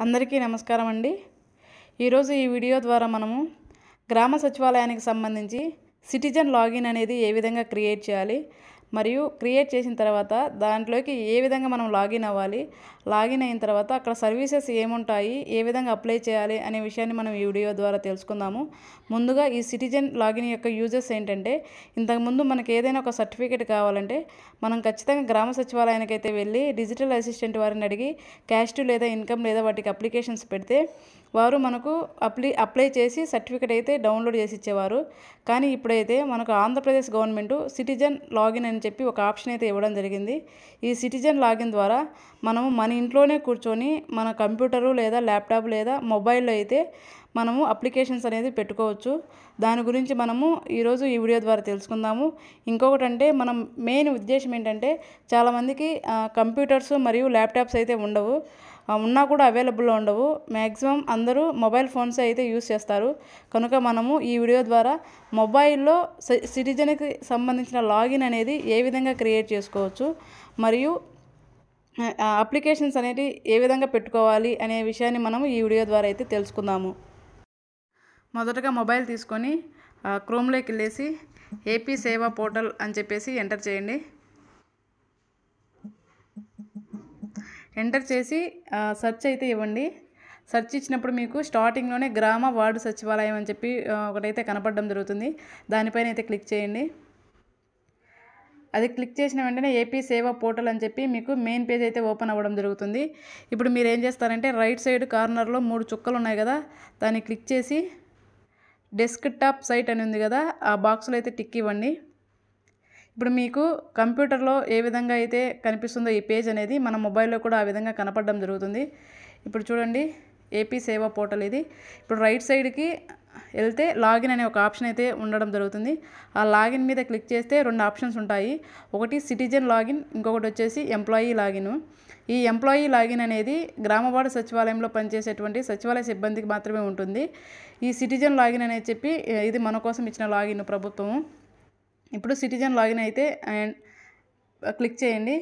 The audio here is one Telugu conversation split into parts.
అందరికీ నమస్కారం అండి. ఈరోజు ఈ వీడియో ద్వారా మనము గ్రామ సచివాలయానికి సంబంధించి సిటిజన్ లాగిన్ అనేది ఏ విధంగా క్రియేట్ చేయాలి, మరియు క్రియేట్ చేసిన తర్వాత దాంట్లోకి ఏ విధంగా మనం లాగిన్ అవ్వాలి, లాగిన్ అయిన తర్వాత అక్కడ సర్వీసెస్ ఏముంటాయి, ఏ విధంగా అప్లై చేయాలి అనే విషయాన్ని మనం ఈ వీడియో ద్వారా తెలుసుకుందాము. ముందుగా ఈ సిటిజన్ లాగిన్ యొక్క యూజెస్ ఏంటంటే, ఇంతకుముందు మనకి ఏదైనా ఒక సర్టిఫికేట్ కావాలంటే మనం ఖచ్చితంగా గ్రామ సచివాలయానికి అయితే వెళ్ళి డిజిటల్ అసిస్టెంట్ వారిని అడిగి క్యాస్ట్ లేదా ఇన్కమ్ లేదా వాటికి అప్లికేషన్స్ పెడితే వారు మనకు అప్లై చేసి సర్టిఫికేట్ అయితే డౌన్లోడ్ చేసి ఇచ్చేవారు. కానీ ఇప్పుడైతే మనకు ఆంధ్రప్రదేశ్ గవర్నమెంట్ సిటిజన్ లాగిన్ అని చెప్పి ఒక ఆప్షన్ అయితే ఇవ్వడం జరిగింది. ఈ సిటిజన్ లాగిన్ ద్వారా మనము మన ఇంట్లోనే కూర్చొని మన కంప్యూటరు లేదా ల్యాప్టాప్ లేదా మొబైల్లో అయితే మనము అప్లికేషన్స్ అనేది పెట్టుకోవచ్చు. దాని గురించి మనము ఈరోజు ఈ వీడియో ద్వారా తెలుసుకుందాము. ఇంకొకటి అంటే మనం మెయిన్ ఉద్దేశం ఏంటంటే, చాలామందికి కంప్యూటర్స్ మరియు ల్యాప్టాప్స్ అయితే ఉండవు, ఉన్నా కూడా అవైలబుల్లో ఉండవు. మ్యాక్సిమం అందరూ మొబైల్ ఫోన్స్ అయితే యూస్ చేస్తారు. కనుక మనము ఈ వీడియో ద్వారా మొబైల్లో సిటిజన్కి సంబంధించిన లాగిన్ అనేది ఏ విధంగా క్రియేట్ చేసుకోవచ్చు, మరియు అప్లికేషన్స్ అనేది ఏ విధంగా పెట్టుకోవాలి అనే విషయాన్ని మనము ఈ వీడియో ద్వారా అయితే తెలుసుకుందాము. మొదటగా మొబైల్ తీసుకొని క్రోమ్లోకి వెళ్ళేసి ఏపీ సేవా పోర్టల్ అని చెప్పేసి ఎంటర్ చేయండి. ఎంటర్ చేసి సెర్చ్ అయితే ఇవ్వండి. సెర్చ్ ఇచ్చినప్పుడు మీకు స్టార్టింగ్లోనే గ్రామ వార్డు సచివాలయం అని చెప్పి ఒకటైతే కనపడడం జరుగుతుంది. దానిపైన అయితే క్లిక్ చేయండి. అది క్లిక్ చేసిన వెంటనే ఏపీ సేవా పోర్టల్ అని చెప్పి మీకు మెయిన్ పేజ్ అయితే ఓపెన్ అవ్వడం జరుగుతుంది. ఇప్పుడు మీరు ఏం చేస్తారంటే, రైట్ సైడ్ కార్నర్లో 3 చుక్కలు ఉన్నాయి కదా, దాన్ని క్లిక్ చేసి డెస్క్టాప్ సైట్ అని ఉంది కదా, ఆ బాక్స్లో అయితే టిక్ ఇవ్వండి. ఇప్పుడు మీకు కంప్యూటర్లో ఏ విధంగా అయితే కనిపిస్తుందో ఈ పేజ్ అనేది మన మొబైల్లో కూడా ఆ విధంగా కనపడడం జరుగుతుంది. ఇప్పుడు చూడండి, ఏపీ సేవా పోర్టల్ ఇది. ఇప్పుడు రైట్ సైడ్కి వెళ్తే లాగిన్ అనే ఒక ఆప్షన్ అయితే ఉండడం జరుగుతుంది. ఆ లాగిన్ మీద క్లిక్ చేస్తే 2 ఆప్షన్స్ ఉంటాయి. ఒకటి సిటిజన్ లాగిన్, ఇంకొకటి వచ్చేసి ఎంప్లాయీ లాగిన్. ఈ ఎంప్లాయీ లాగిన్ అనేది గ్రామ వార్డు సచివాలయంలో పనిచేసేటువంటి సచివాలయ సిబ్బందికి మాత్రమే ఉంటుంది. ఈ సిటిజన్ లాగిన్ అనేది చెప్పి ఇది మన కోసం ఇచ్చిన లాగిన్ ప్రభుత్వము. ఇప్పుడు సిటిజన్ లాగిన్ అయితే క్లిక్ చేయండి.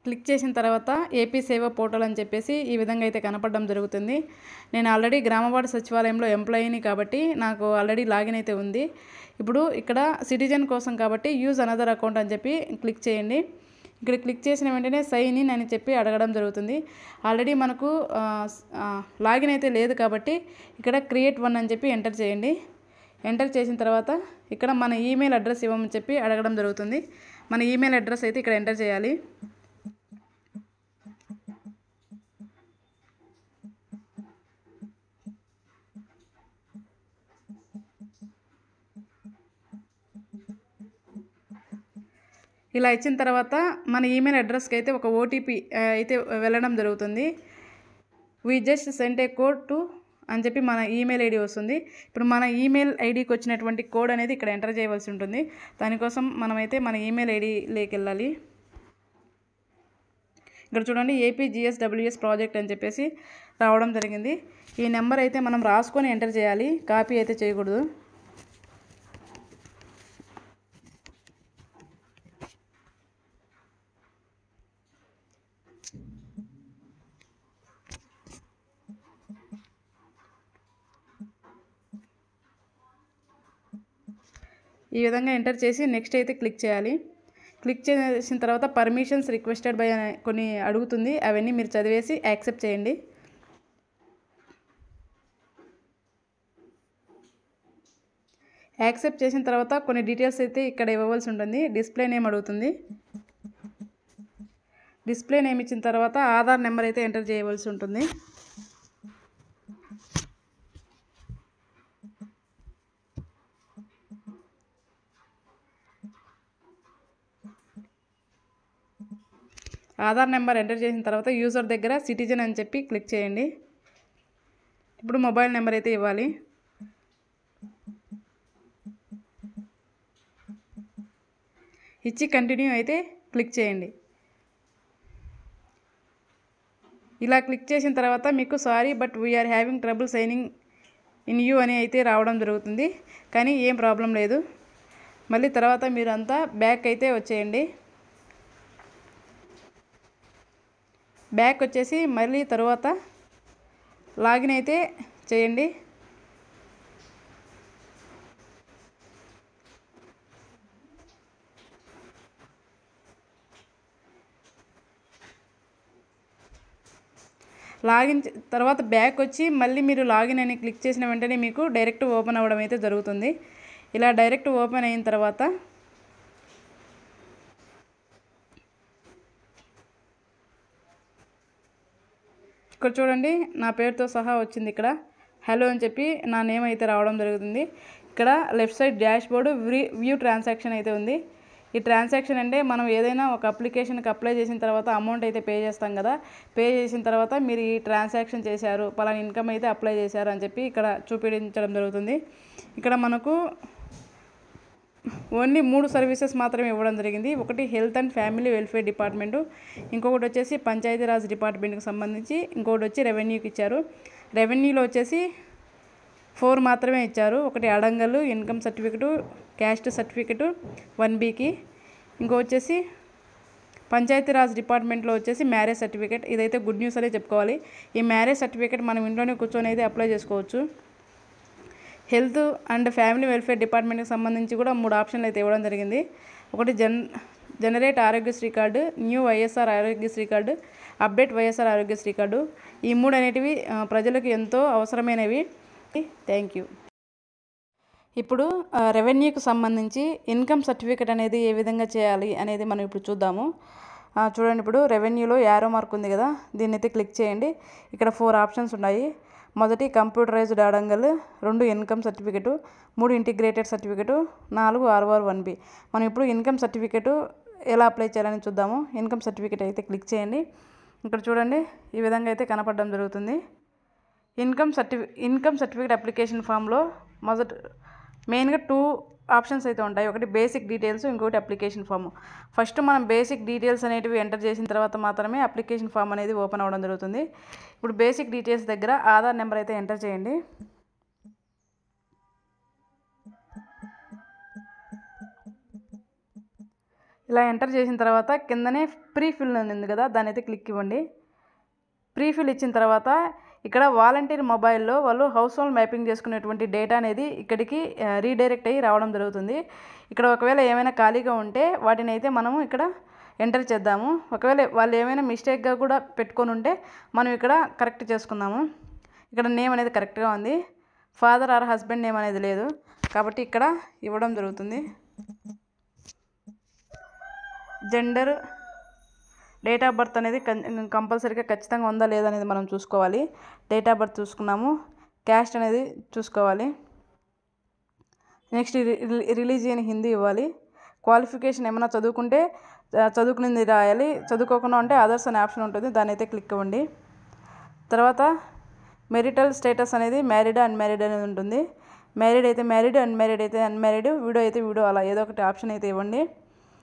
క్లిక్ చేసిన తర్వాత ఏపీ సేవా పోర్టల్ అని చెప్పేసి ఈ విధంగా అయితే కనపడడం జరుగుతుంది. నేను ఆల్రెడీ గ్రామవార్డు సచివాలయంలో ఎంప్లాయీని కాబట్టి నాకు ఆల్రెడీ లాగిన్ అయితే ఉంది. ఇప్పుడు ఇక్కడ సిటిజన్ కోసం కాబట్టి యూజ్ అనదర్ అకౌంట్ అని చెప్పి క్లిక్ చేయండి. ఇక్కడ క్లిక్ చేసిన వెంటనే సైన్ ఇన్ అని చెప్పి అడగడం జరుగుతుంది. ఆల్రెడీ మనకు లాగిన్ అయితే లేదు కాబట్టి ఇక్కడ క్రియేట్ 1 అని చెప్పి ఎంటర్ చేయండి. ఎంటర్ చేసిన తర్వాత ఇక్కడ మన ఈమెయిల్ అడ్రస్ ఇవ్వమని చెప్పి అడగడం జరుగుతుంది. మన ఈమెయిల్ అడ్రస్ అయితే ఇక్కడ ఎంటర్ చేయాలి. ఇలా ఇచ్చిన తర్వాత మన ఈమెయిల్ అడ్రస్కి అయితే ఒక ఓటీపీ అయితే వెళ్ళడం జరుగుతుంది. We just send A code to అని చెప్పి మన ఈమెయిల్ ఐడి వస్తుంది. ఇప్పుడు మన ఈమెయిల్ ఐడికి వచ్చినటువంటి కోడ్ అనేది ఇక్కడ ఎంటర్ చేయవలసి ఉంటుంది. దానికోసం మనమైతే మన ఈమెయిల్ ఐడిలోకి వెళ్ళాలి. ఇక్కడ చూడండి, ఏపీజీఎస్డబ్ల్యూఎస్ ప్రాజెక్ట్ అని చెప్పేసి రావడం జరిగింది. ఈ నెంబర్ అయితే మనం రాసుకొని ఎంటర్ చేయాలి, కాపీ అయితే చేయకూడదు. ఈ విధంగా ఎంటర్ చేసి నెక్స్ట్ అయితే క్లిక్ చేయాలి. క్లిక్ చేసిన తర్వాత పర్మిషన్స్ రిక్వెస్టెడ్ బై కొన్ని అడుగుతుంది, అవన్నీ మీరు చదివేసి యాక్సెప్ట్ చేయండి. యాక్సెప్ట్ చేసిన తర్వాత కొన్ని డీటెయిల్స్ అయితే ఇక్కడ ఇవ్వవలసి ఉంటుంది. డిస్ప్లే నేమ్ అడుగుతుంది. డిస్ప్లే నేమ్ ఇచ్చిన తర్వాత ఆధార్ నెంబర్ అయితే ఎంటర్ చేయవలసి ఉంటుంది. ఆధార్ నెంబర్ ఎంటర్ చేసిన తర్వాత యూజర్ దగ్గర సిటిజన్ అని చెప్పి క్లిక్ చేయండి. ఇప్పుడు మొబైల్ నెంబర్ అయితే ఇవ్వాలి. ఇచ్చి కంటిన్యూ అయితే క్లిక్ చేయండి. ఇలా క్లిక్ చేసిన తర్వాత మీకు sorry but we're having trouble signing in you అని అయితే రావడం జరుగుతుంది. కానీ ఏం ప్రాబ్లం లేదు. మళ్ళీ తర్వాత మీరు అంతా బ్యాక్ అయితే వచ్చేయండి. బ్యాక్ వచ్చేసి మళ్ళీ తర్వాత లాగిన్ అయితే చేయండి. లాగిన్ తర్వాత బ్యాక్ వచ్చి మళ్ళీ మీరు లాగిన్ అని క్లిక్ చేసిన వెంటనే మీకు డైరెక్ట్ ఓపెన్ అవ్వడం అయితే జరుగుతుంది. ఇలా డైరెక్ట్ ఓపెన్ అయిన తర్వాత ఇక్కడ చూడండి, నా పేరుతో సహా వచ్చింది. ఇక్కడ హలో అని చెప్పి నా నేమ్ అయితే రావడం జరుగుతుంది. ఇక్కడ left side dash board view transaction అయితే ఉంది. ఈ ట్రాన్సాక్షన్ అంటే మనం ఏదైనా ఒక అప్లికేషన్కి అప్లై చేసిన తర్వాత అమౌంట్ అయితే పే చేస్తాం కదా. పే చేసిన తర్వాత మీరు ఈ ట్రాన్సాక్షన్ చేశారు, పలానా ఇన్కమ్ అయితే అప్లై చేశారు అని చెప్పి ఇక్కడ చూపించడం జరుగుతుంది. ఇక్కడ మనకు ఓన్లీ 3 సర్వీసెస్ మాత్రమే ఇవ్వడం జరిగింది. ఒకటి health and family welfare department, ఇంకొకటి వచ్చేసి పంచాయతీరాజ్ డిపార్ట్మెంట్కి సంబంధించి, ఇంకొకటి వచ్చి రెవెన్యూకి ఇచ్చారు. రెవెన్యూలో వచ్చేసి 4 మాత్రమే ఇచ్చారు. ఒకటి అడంగలు, ఇన్కమ్ సర్టిఫికెటు, క్యాస్ట్ సర్టిఫికెటు 1Bకి, ఇంకో వచ్చేసి పంచాయతీరాజ్ డిపార్ట్మెంట్లో వచ్చేసి మ్యారేజ్ సర్టిఫికేట్. ఇదైతే గుడ్ న్యూస్ అనే చెప్పుకోవాలి. ఈ మ్యారేజ్ సర్టిఫికేట్ మనం ఇంట్లోనే కూర్చొని అయితే అప్లై చేసుకోవచ్చు. హెల్త్ అండ్ ఫ్యామిలీ వెల్ఫేర్ డిపార్ట్మెంట్కి సంబంధించి కూడా 3 ఆప్షన్లు అయితే ఇవ్వడం జరిగింది. ఒకటి generate Aarogyasri card, new YSR Aarogyasri card, update YSR Aarogyasri card. ఈ 3 అనేటివి ప్రజలకు ఎంతో అవసరమైనవి. Thank you. ఇప్పుడు రెవెన్యూకి సంబంధించి ఇన్కమ్ సర్టిఫికేట్ అనేది ఏ విధంగా చేయాలి అనేది మనం ఇప్పుడు చూద్దాము. చూడండి, ఇప్పుడు రెవెన్యూలో యారో మార్క్ ఉంది కదా, దీన్ని అయితే క్లిక్ చేయండి. ఇక్కడ 4 ఆప్షన్స్ ఉన్నాయి. మొదటి computerised Adangal, 2 income certificate, 3 integrated certificate, 4 RR1B. మనం ఇప్పుడు ఇన్కమ్ సర్టిఫికేటు ఎలా అప్లై చేయాలని చూద్దాము. ఇన్కమ్ సర్టిఫికేట్ అయితే క్లిక్ చేయండి. ఇక్కడ చూడండి, ఈ విధంగా అయితే కనపడడం జరుగుతుంది. ఇన్కమ్ సర్టిఫికేట్ అప్లికేషన్ ఫామ్లో మెయిన్గా 2 ఆప్షన్స్ అయితే ఉంటాయి. ఒకటి బేసిక్ డీటెయిల్స్, ఇంకొకటి అప్లికేషన్ ఫామ్. ఫస్ట్ మనం బేసిక్ డీటెయిల్స్ అనేటివి ఎంటర్ చేసిన తర్వాత మాత్రమే అప్లికేషన్ ఫామ్ అనేది ఓపెన్ అవ్వడం జరుగుతుంది. ఇప్పుడు బేసిక్ డీటెయిల్స్ దగ్గర ఆధార్ నెంబర్ అయితే ఎంటర్ చేయండి. ఇలా ఎంటర్ చేసిన తర్వాత కిందనే ప్రీఫిల్ ఉంది కదా, దాని అయితే క్లిక్ ఇవ్వండి. ప్రీఫిల్ ఇచ్చిన తర్వాత ఇక్కడ వాలంటీర్ మొబైల్లో వాళ్ళు హౌస్ హోల్డ్ మ్యాపింగ్ చేసుకునేటువంటి డేటా అనేది ఇక్కడికి రీడైరెక్ట్ అయ్యి రావడం జరుగుతుంది. ఇక్కడ ఒకవేళ ఏమైనా ఖాళీగా ఉంటే వాటిని అయితే మనము ఇక్కడ ఎంటర్ చేద్దాము. ఒకవేళ వాళ్ళు ఏమైనా మిస్టేక్గా కూడా పెట్టుకొని ఉంటే మనం ఇక్కడ కరెక్ట్ చేసుకుందాము. ఇక్కడ నేమ్ అనేది కరెక్ట్గా ఉంది. ఫాదర్ ఆర్ హస్బెండ్ నేమ్ అనేది లేదు కాబట్టి ఇక్కడ ఇవ్వడం జరుగుతుంది. జెండర్, డేట్ ఆఫ్ బర్త్ అనేది కంపల్సరీగా ఖచ్చితంగా ఉందా లేదా అనేది మనం చూసుకోవాలి. డేట్ ఆఫ్ బర్త్ చూసుకున్నాము. క్యాస్ట్ అనేది చూసుకోవాలి. నెక్స్ట్ రిలీజియన్ హిందీ ఇవ్వాలి. క్వాలిఫికేషన్ ఏమైనా చదువుకుంటే చదువుకునేది రాయాలి. చదువుకోకుండా ఉంటే అదర్స్ అనే ఆప్షన్ ఉంటుంది, దాని అయితే క్లిక్ ఇవ్వండి. తర్వాత మెరిటల్ స్టేటస్ అనేది మ్యారీడ్ అన్మ్యారీడ్ అనేది ఉంటుంది. మ్యారీడ్ అయితే మ్యారీడ్, అన్మ్యారీడ్ అయితే అన్మ్యారీడ్, విడో అయితే విడో, అలా ఏదో ఒకటి ఆప్షన్ అయితే ఇవ్వండి.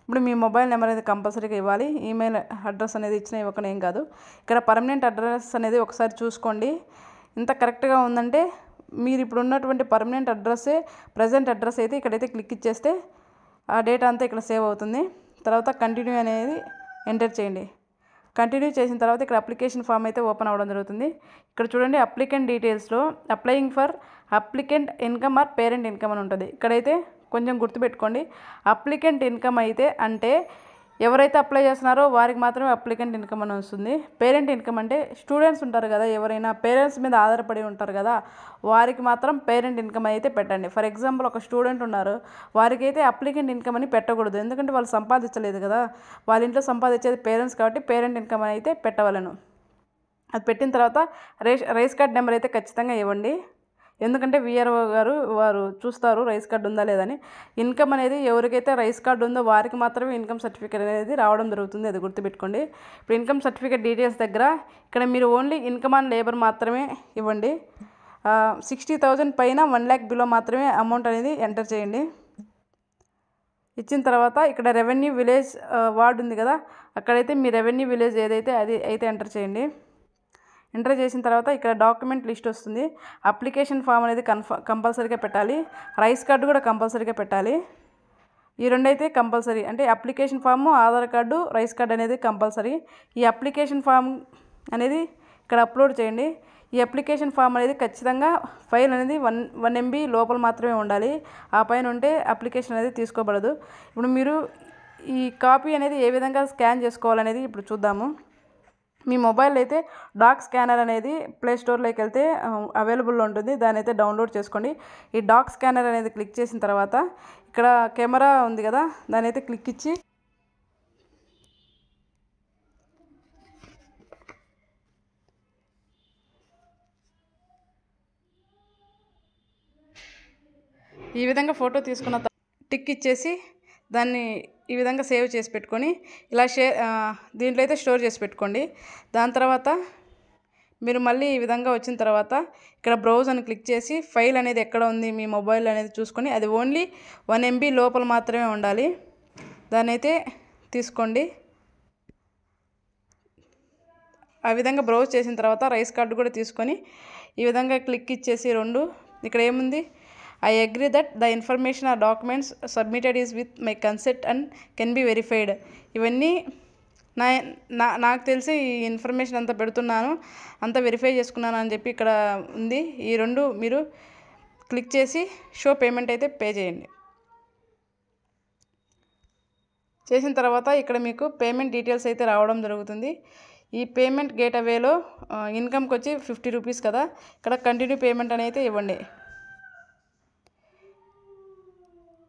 ఇప్పుడు మీ మొబైల్ నెంబర్ అనేది కంపల్సరీగా ఇవ్వాలి. ఈమెయిల్ అడ్రస్ అనేది ఇచ్చినా ఇవ్వకుండా ఏం కాదు. ఇక్కడ పర్మనెంట్ అడ్రస్ అనేది ఒకసారి చూసుకోండి. ఇంత కరెక్ట్గా ఉందంటే మీరు ఇప్పుడు ఉన్నటువంటి పర్మనెంట్ అడ్రస్సే ప్రజెంట్ అడ్రస్ అయితే ఇక్కడైతే క్లిక్ ఇచ్చేస్తే ఆ డేటా అంతా ఇక్కడ సేవ్ అవుతుంది. తర్వాత కంటిన్యూ అనేది ఎంటర్ చేయండి. కంటిన్యూ చేసిన తర్వాత ఇక్కడ అప్లికేషన్ ఫామ్ అయితే ఓపెన్ అవ్వడం జరుగుతుంది. ఇక్కడ చూడండి, అప్లికెంట్ డీటెయిల్స్లో applying for applicant income or parent income అని ఉంటుంది. ఇక్కడైతే కొంచెం గుర్తుపెట్టుకోండి, అప్లికెంట్ ఇన్కమ్ అయితే అంటే ఎవరైతే అప్లై చేస్తున్నారో వారికి మాత్రమే అప్లికెంట్ ఇన్కమ్ అని వస్తుంది. పేరెంట్ ఇన్కమ్ అంటే స్టూడెంట్స్ ఉంటారు కదా, ఎవరైనా పేరెంట్స్ మీద ఆధారపడి ఉంటారు కదా, వారికి మాత్రం పేరెంట్ ఇన్కమ్ అయితే పెట్టండి. ఫర్ ఎగ్జాంపుల్ ఒక స్టూడెంట్ ఉన్నారు, వారికి అయితే అప్లికెంట్ ఇన్కమ్ అని పెట్టకూడదు. ఎందుకంటే వాళ్ళు సంపాదించలేదు కదా, వాళ్ళ ఇంట్లో సంపాదించేది పేరెంట్స్ కాబట్టి పేరెంట్ ఇన్కమ్ అని అయితే పెట్టవలను. అది పెట్టిన తర్వాత రైస్ కార్డ్ నెంబర్ అయితే ఖచ్చితంగా ఇవ్వండి. ఎందుకంటే విఆర్ఓ గారు వారు చూస్తారు రైస్ కార్డు ఉందా లేదని. ఇన్కమ్ అనేది ఎవరికైతే రైస్ కార్డు ఉందో వారికి మాత్రమే ఇన్కమ్ సర్టిఫికేట్ అనేది రావడం జరుగుతుంది, అది గుర్తుపెట్టుకోండి. ఇప్పుడు ఇన్కమ్ సర్టిఫికేట్ డీటెయిల్స్ దగ్గర ఇక్కడ మీరు ఓన్లీ ఇన్కమ్ ఆన్ లేబర్ మాత్రమే ఇవ్వండి. 60,000 పైన 1 lakh బిలో మాత్రమే అమౌంట్ అనేది ఎంటర్ చేయండి. ఇచ్చిన తర్వాత ఇక్కడ రెవెన్యూ విలేజ్ వార్డ్ ఉంది కదా, అక్కడైతే మీ రెవెన్యూ విలేజ్ ఏదైతే అది అయితే ఎంటర్ చేయండి. ఎంటర్ చేసిన తర్వాత ఇక్కడ డాక్యుమెంట్ లిస్ట్ వస్తుంది. అప్లికేషన్ ఫామ్ అనేది కంపల్సరీగా పెట్టాలి. రైస్ కార్డు కూడా కంపల్సరీగా పెట్టాలి. ఈ 2 అయితే కంపల్సరీ, అంటే application form, Aadhaar card, rice card అనేది కంపల్సరీ. ఈ అప్లికేషన్ ఫామ్ అనేది ఇక్కడ అప్లోడ్ చేయండి. ఈ అప్లికేషన్ ఫామ్ అనేది ఖచ్చితంగా ఫైల్ అనేది 1 MB లోపల మాత్రమే ఉండాలి. ఆ పైన ఉంటే అప్లికేషన్ అనేది తీసుకోబడదు. ఇప్పుడు మీరు ఈ కాపీ అనేది ఏ విధంగా స్కాన్ చేసుకోవాలనేది ఇప్పుడు చూద్దాము. మీ మొబైల్ అయితే డాక్ స్కానర్ అనేది ప్లే స్టోర్లోకి వెళ్తే అవైలబుల్లో ఉంటుంది. దాన్ని అయితే డౌన్లోడ్ చేసుకోండి. ఈ డాక్ స్కానర్ అనేది క్లిక్ చేసిన తర్వాత ఇక్కడ కెమెరా ఉంది కదా, దాని అయితే క్లిక్ ఇచ్చి ఈ విధంగా ఫోటో తీసుకున్న టిక్ ఇచ్చేసి దాన్ని ఈ విధంగా సేవ్ చేసి పెట్టుకొని ఇలా దీంట్లో అయితే స్టోర్ చేసి పెట్టుకోండి. దాని తర్వాత మీరు మళ్ళీ ఈ విధంగా వచ్చిన తర్వాత ఇక్కడ బ్రౌజ్ అని క్లిక్ చేసి ఫైల్ అనేది ఎక్కడ ఉంది మీ మొబైల్ అనేది చూసుకొని అది ఓన్లీ 1 MB లోపల మాత్రమే ఉండాలి. దాన్ని అయితే తీసుకోండి. ఆ విధంగా బ్రౌజ్ చేసిన తర్వాత రైస్ కార్డు కూడా తీసుకొని ఈ విధంగా క్లిక్ ఇచ్చేసి ఇక్కడ ఏముంది, I agree that the information or documents submitted is with my consent and can be verified. ఇవన్నీ నాకు తెలిసి ఈ ఇన్ఫర్మేషన్ అంతా పెడుతున్నాను, అంతా వెరిఫై చేసుకున్నాను అని చెప్పి ఇక్కడ ఉంది. ఈ 2 మీరు క్లిక్ చేసి షో పేమెంట్ అయితే పే చేయండి. చేసిన తర్వాత ఇక్కడ మీకు పేమెంట్ డీటెయిల్స్ అయితే రావడం జరుగుతుంది. ఈ పేమెంట్ గేట్ అవేలో ఇన్కమ్కి వచ్చి 50 రూపీస్ కదా, ఇక్కడ కంటిన్యూ పేమెంట్ అని అయితే ఇవ్వండి.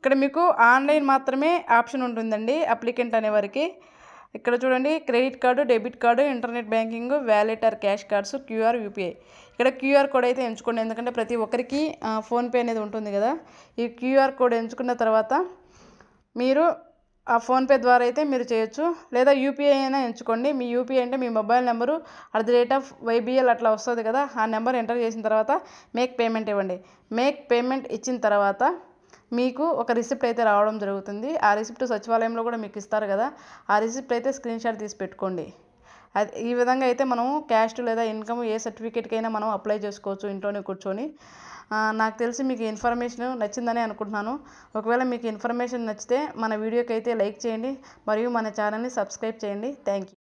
ఇక్కడ మీకు ఆన్లైన్ మాత్రమే ఆప్షన్ ఉంటుందండి అప్లికెంట్ అనేవారికి. ఇక్కడ చూడండి, credit card, debit card, internet banking, wallet or cash cards, QR, UPI. ఇక్కడ QR కోడ్ అయితే ఎంచుకోండి, ఎందుకంటే ప్రతి ఒక్కరికి ఫోన్పే అనేది ఉంటుంది కదా. ఈ QR కోడ్ ఎంచుకున్న తర్వాత మీరు ఆ ఫోన్పే ద్వారా అయితే మీరు చేయొచ్చు, లేదా UPI అయినా ఎంచుకోండి. మీ UPI అంటే మీ మొబైల్ నెంబరు @YBL అట్లా వస్తుంది కదా, ఆ నెంబర్ ఎంటర్ చేసిన తర్వాత మేక్ పేమెంట్ ఇవ్వండి. మేక్ పేమెంట్ ఇచ్చిన తర్వాత మీకు ఒక రిసిప్ట్ అయితే రావడం జరుగుతుంది. ఆ రిసిప్ట్ సచివాలయంలో కూడా మీకు ఇస్తారు కదా, ఆ రిసిప్ట్ అయితే స్క్రీన్షాట్ తీసి పెట్టుకోండి. ఈ విధంగా అయితే మనము క్యాస్ట్ లేదా ఇన్కమ్ ఏ సర్టిఫికేట్కైనా మనం అప్లై చేసుకోవచ్చు ఇంట్లోనే కూర్చొని. నాకు తెలిసి మీకు ఇన్ఫర్మేషన్ నచ్చిందని అనుకుంటున్నాను. ఒకవేళ మీకు ఇన్ఫర్మేషన్ నచ్చితే మన వీడియోకి అయితే లైక్ చేయండి మరియు మన ఛానల్ని సబ్స్క్రైబ్ చేయండి. Thank you.